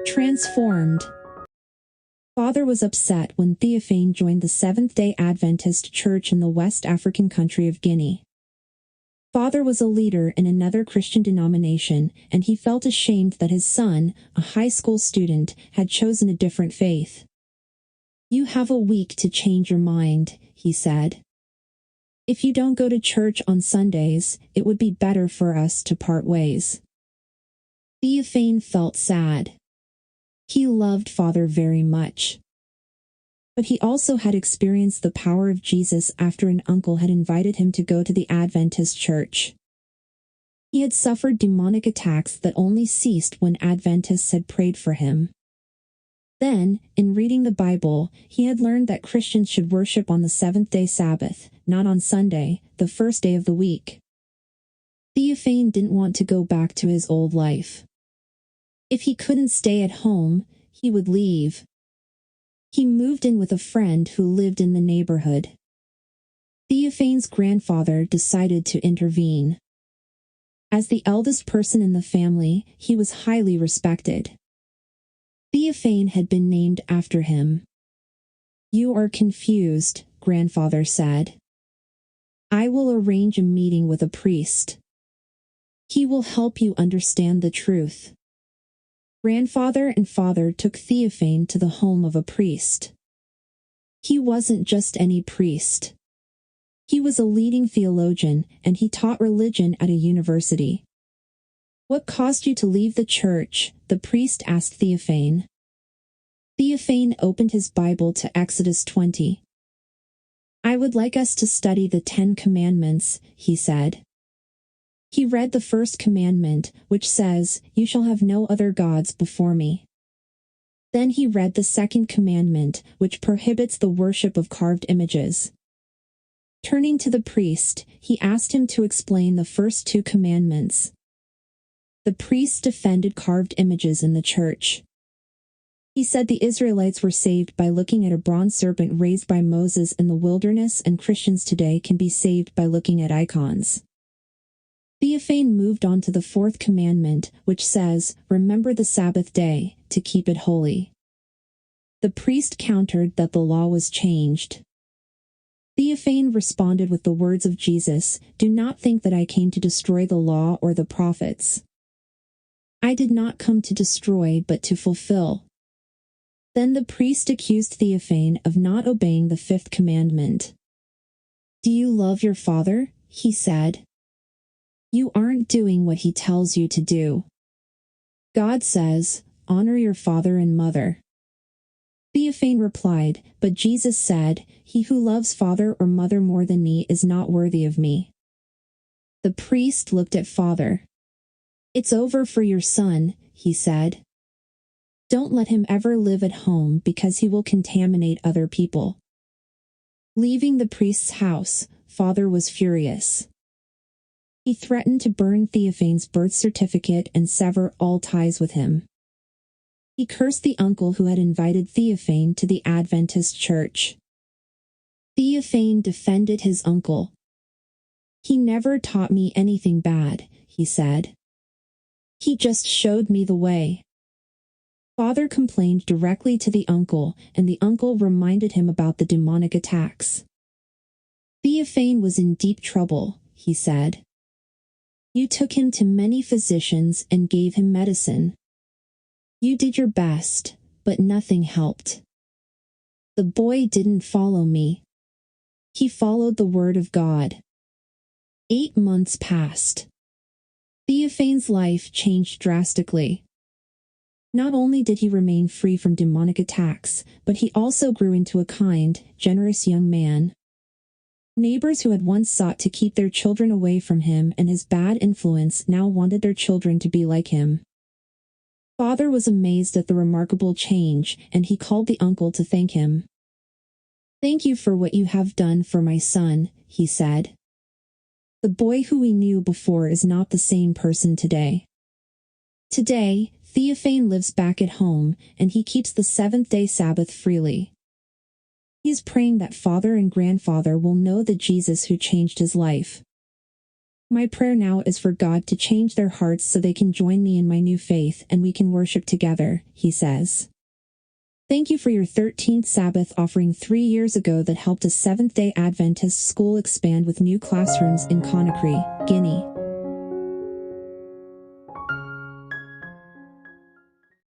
Transformed. Father was upset when Theophane joined the Seventhday Adventist Church in the West African country of Guinea. Father was a leader in another Christian denomination, and he felt ashamed that his son, a high school student, had chosen a different faith. "You have a week to change your mind," he said. "If you don't go to church on Sundays, it would be better for us to part ways." Theophane felt sad. He loved Father very much. But he also had experienced the power of Jesus after an uncle had invited him to go to the Adventist Church. He had suffered demonic attacks that only ceased when Adventists had prayed for him. Then, in reading the Bible, he had learned that Christians should worship on the Seventh-day Sabbath, not on Sunday, the first day of the week. Theophane didn't want to go back to his old life. If he couldn't stay at home, he would leave. He moved in with a friend who lived in the neighborhood. Theophane's grandfather decided to intervene. As the eldest person in the family, he was highly respected. Theophane had been named after him. "You are confused," grandfather said. "I will arrange a meeting with a priest. He will help you understand the truth." Grandfather and father took Theophane to the home of a priest. He wasn't just any priest. He was a leading theologian, and he taught religion at a university. "What caused you to leave the church?" the priest asked Theophane. Theophane opened his Bible to Exodus 20. "I would like us to study the 10 Commandments," he said. He read the first commandment, which says, "You shall have no other gods before me." Then he read the second commandment, which prohibits the worship of carved images. Turning to the priest, he asked him to explain the first 2 commandments. The priest defended carved images in the church. He said the Israelites were saved by looking at a bronze serpent raised by Moses in the wilderness, and Christians today can be saved by looking at icons. Theophane moved on to the 4th commandment, which says, "Remember the Sabbath day, to keep it holy." The priest countered that the law was changed. Theophane responded with the words of Jesus, "Do not think that I came to destroy the law or the prophets. I did not come to destroy but to fulfill." Then the priest accused Theophane of not obeying the 5th commandment. "Do you love your father?" he said. "You aren't doing what he tells you to do. God says, 'Honor your father and mother.'" Theophane replied, "But Jesus said, 'He who loves father or mother more than me is not worthy of me.'" The priest looked at father. "It's over for your son," he said. "Don't let him ever live at home because he will contaminate other people." Leaving the priest's house, father was furious. He threatened to burn Theophane's birth certificate and sever all ties with him. He cursed the uncle who had invited Theophane to the Adventist Church. Theophane defended his uncle. "He never taught me anything bad," he said. "He just showed me the way." Father complained directly to the uncle, and the uncle reminded him about the demonic attacks. Theophane was in deep trouble, he said. "You took him to many physicians and gave him medicine. You did your best, but nothing helped. The boy didn't follow me. He followed the word of God." 8 months passed. Theophane's life changed drastically. Not only did he remain free from demonic attacks, but he also grew into a kind, generous young man. Neighbors who had once sought to keep their children away from him and his bad influence now wanted their children to be like him. Father was amazed at the remarkable change, and he called the uncle to thank him. "Thank you for what you have done for my son," he said. "The boy who we knew before is not the same person today." Today, Theophane lives back at home, and he keeps the Seventh-day Sabbath freely. He is praying that father and grandfather will know the Jesus who changed his life. My prayer now is for God to change their hearts so they can join me in my new faith and we can worship together, he says. Thank you for your 13th Sabbath offering 3 years ago that helped a Seventh-day Adventist school expand with new classrooms in Conakry, Guinea.